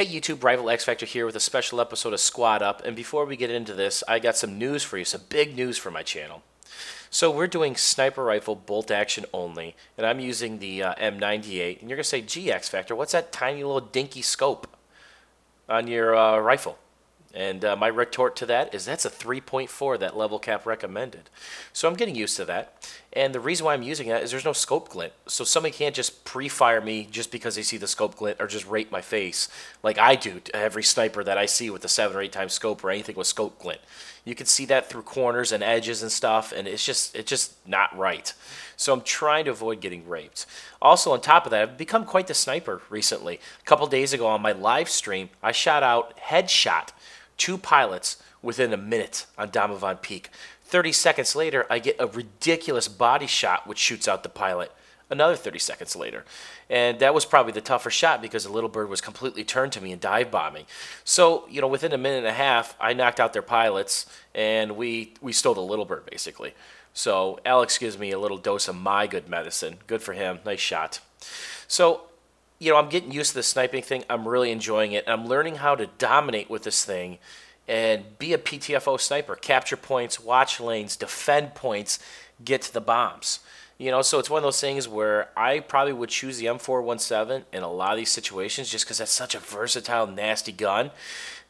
Hey YouTube, Rival X Factor here with a special episode of Squad Up, and before we get into this, I got some news for you, some big news for my channel. So we're doing sniper rifle bolt action only, and I'm using the M98, and you're going to say, gee X Factor, what's that tiny little dinky scope on your rifle? And my retort to that is that's a 3.4 that level cap recommended. So I'm getting used to that. And the reason why I'm using that is there's no scope glint. So somebody can't just pre-fire me just because they see the scope glint or just rape my face like I do to every sniper that I see with the 7 or 8 times scope or anything with scope glint. You can see that through corners and edges and stuff, and it's just not right. So I'm trying to avoid getting raped. Also, on top of that, I've become quite the sniper recently. A couple days ago on my live stream, I shot out headshot 2 pilots within a minute on Domovan Peak. 30 seconds later, I get a ridiculous body shot which shoots out the pilot. Another 30 seconds later. And that was probably the tougher shot because the little bird was completely turned to me and dive bombing. So, you know, within a minute and a half, I knocked out their pilots and we stole the little bird basically. So Alex gives me a little dose of my good medicine. Good for him. Nice shot. So, you know, I'm getting used to the sniping thing. I'm really enjoying it. I'm learning how to dominate with this thing and be a PTFO sniper. Capture points, watch lanes, defend points, get to the bombs. You know, so it's one of those things where I probably would choose the M417 in a lot of these situations just because that's such a versatile, nasty gun.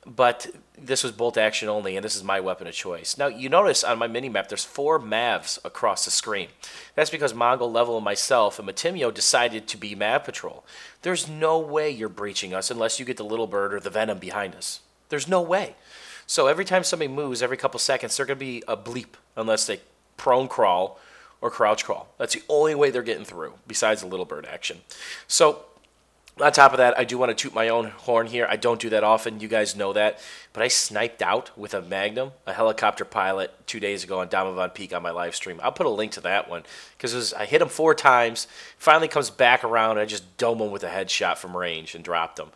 But this was bolt action only, and this is my weapon of choice. Now, you notice on my mini-map, there's 4 Mavs across the screen. That's because Mongol, Level, and myself and Matimio decided to be Mav Patrol. There's no way you're breaching us unless you get the Little Bird or the Venom behind us. There's no way. So every time somebody moves, every couple seconds, they're going to be a bleep unless they prone crawl or crouch crawl. That's the only way they're getting through, besides the Little Bird action. So on top of that, I do want to toot my own horn here. I don't do that often. You guys know that. But I sniped out with a Magnum, a helicopter pilot, 2 days ago on Domovan Peak on my live stream. I'll put a link to that one because I hit him 4 times. Finally comes back around, and I just dome him with a headshot from range and dropped him.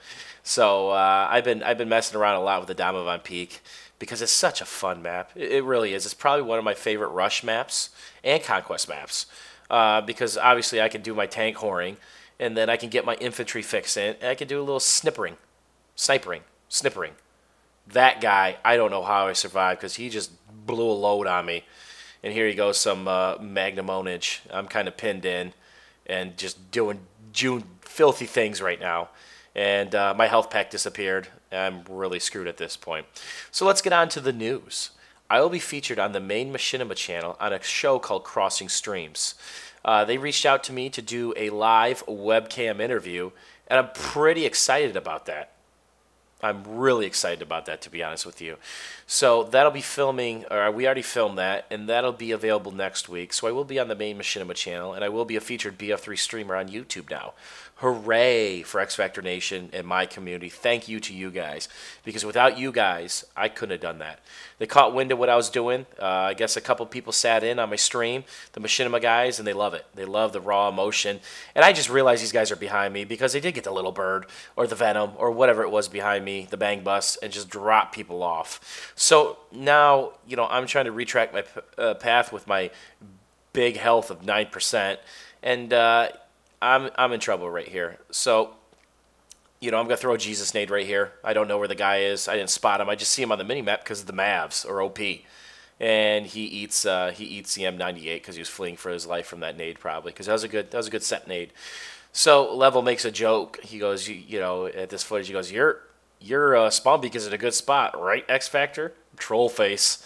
So I've been messing around a lot with the Domovan Peak because it's such a fun map. It really is. It's probably one of my favorite rush maps and conquest maps because obviously I can do my tank whoring. And then I can get my infantry fix in, and I can do a little snipering. That guy, I don't know how I survived because he just blew a load on me. And here he goes, some Magnum ownage. I'm kind of pinned in and just doing filthy things right now. And my health pack disappeared. I'm really screwed at this point. So let's get on to the news. I will be featured on the main Machinima channel on a show called Crossing Streams. They reached out to me to do a live webcam interview, and I'm pretty excited about that. I'm really excited about that, to be honest with you. So that'll be filming, or we already filmed that, and that'll be available next week. So I will be on the main Machinima channel, and I will be a featured BF3 streamer on YouTube now. Hooray for X Factor Nation and my community. Thank you to you guys, because without you guys, I couldn't have done that. They caught wind of what I was doing. I guess a couple people sat in on my stream, the Machinima guys, and they love it. They love the raw emotion. And I just realized these guys are behind me because they did get the Little Bird or the Venom or whatever it was behind me, the Bang Bus, and just drop people off. So now, you know, I'm trying to retract my path with my big health of 9%, and I'm in trouble right here. So, you know, I'm going to throw a Jesus nade right here. I don't know where the guy is. I didn't spot him. I just see him on the minimap because the Mavs are OP. And he eats the M98 because he was fleeing for his life from that nade probably because that was a good set nade. So Level makes a joke. He goes, you know, at this footage, he goes, your spawn beacon is in a good spot, right, X Factor? Troll face.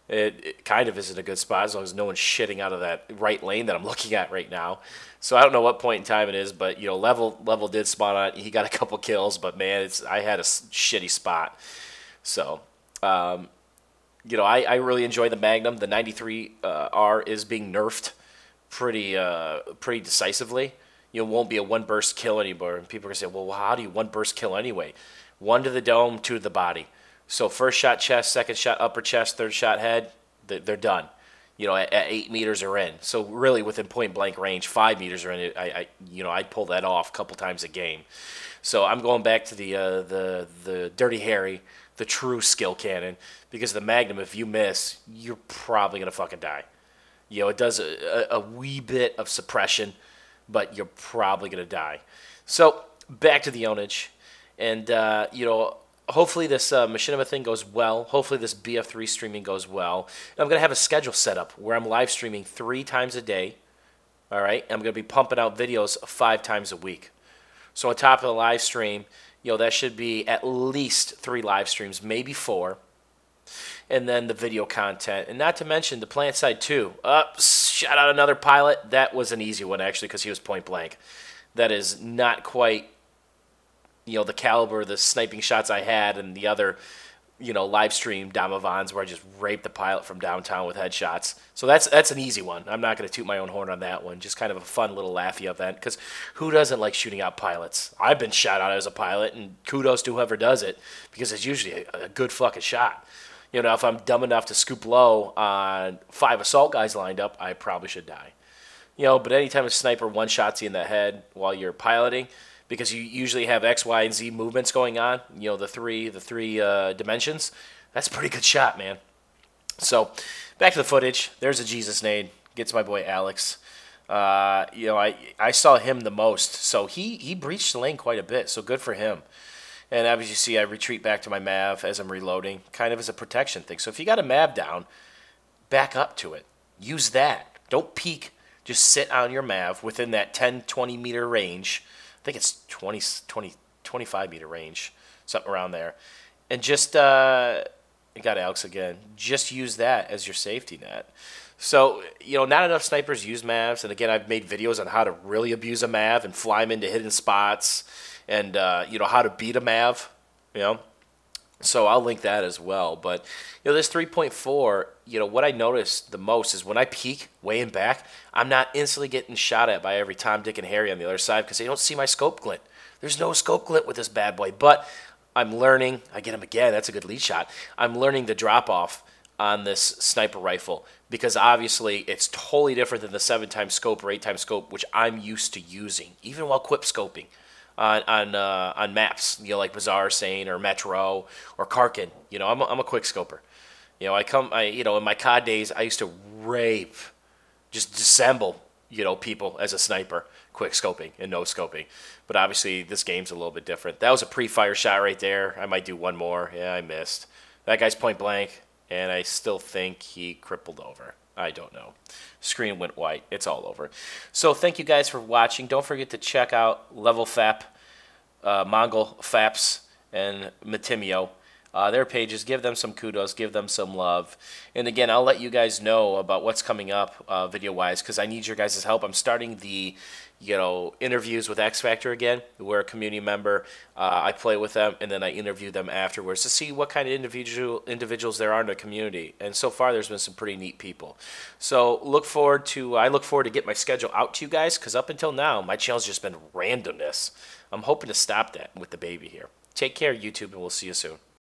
It kind of is in a good spot as long as no one's shitting out of that right lane that I'm looking at right now. So I don't know what point in time it is, but you know, level did spawn on it. He got a couple kills, but man, I had a shitty spot. So you know, I really enjoy the Magnum. The 93R is being nerfed pretty decisively. You know, won't be a one burst kill anymore. And people are gonna say, well, how do you one burst kill anyway? 1 to the dome, 2 to the body. So first shot chest, second shot upper chest, third shot head, they're done. You know, at 8 meters are in. So really within point blank range, 5 meters are in. I'd pull that off a couple times a game. So I'm going back to the Dirty Harry, the true skill cannon, because the Magnum, if you miss, you're probably gonna fucking die. You know, it does a wee bit of suppression, but you're probably gonna die. So back to the ownage. And, you know, hopefully this machinima thing goes well. Hopefully this BF3 streaming goes well. And I'm going to have a schedule set up where I'm live streaming 3 times a day. All right? I'm going to be pumping out videos 5 times a week. So on top of the live stream, you know, that should be at least 3 live streams, maybe 4. And then the video content. And not to mention the plant side too. Shout out another pilot. That was an easy one actually because he was point blank. That is not quite, you know, the caliber of the sniping shots I had and the other, you know, live stream Damavans where I just raped the pilot from downtown with headshots. So that's an easy one. I'm not going to toot my own horn on that one. Just kind of a fun little laughy event because who doesn't like shooting out pilots? I've been shot out as a pilot, and kudos to whoever does it because it's usually a good fucking shot. You know, if I'm dumb enough to scoop low on 5 assault guys lined up, I probably should die. You know, but anytime a sniper one-shots you in the head while you're piloting, because you usually have X, Y, and Z movements going on, you know, the three dimensions, that's a pretty good shot, man. So, back to the footage. There's a Jesus nade. Gets my boy Alex. You know, I saw him the most, so he breached the lane quite a bit, so good for him. And as you see, I retreat back to my MAV as I'm reloading, kind of as a protection thing. So if you got a MAV down, back up to it. Use that. Don't peek. Just sit on your MAV within that 10, 20 meter range. I think it's 25 meter range, something around there. And just, you got Alex again, just use that as your safety net. So, you know, not enough snipers use MAVs. And again, I've made videos on how to really abuse a MAV and fly them into hidden spots. And, you know, how to beat a MAV, you know. So I'll link that as well. But, you know, this 3.4, you know, what I noticed the most is when I peek way in back, I'm not instantly getting shot at by every Tom, Dick, and Harry on the other side because they don't see my scope glint. There's no scope glint with this bad boy. But I'm learning. I get him again. That's a good lead shot. I'm learning the drop-off on this sniper rifle because obviously it's totally different than the 7x scope or 8x scope, which I'm used to using, even while quip scoping. On maps, you know, like Bazaar, Sane, or Metro, or Karkin. You know, I'm a quick scoper. You know, you know, in my COD days, I used to rape, just disassemble, you know, people as a sniper, quick scoping and no scoping. But obviously, this game's a little bit different. That was a pre-fire shot right there. I might do one more. Yeah, I missed. That guy's point blank, and I still think he crippled over. I don't know. Screen went white. It's all over. So thank you guys for watching. Don't forget to check out Level Fap, Mongol Faps, and Matimio. Their pages. Give them some kudos. Give them some love. And again, I'll let you guys know about what's coming up video-wise because I need your guys' help. I'm starting the, you know, interviews with xfactor again. We're a community member. I play with them, and then I interview them afterwards to see what kind of individuals there are in the community. And so far, there's been some pretty neat people. So I look forward to get my schedule out to you guys because up until now, my channel's just been randomness. I'm hoping to stop that with the baby here. Take care, YouTube, and we'll see you soon.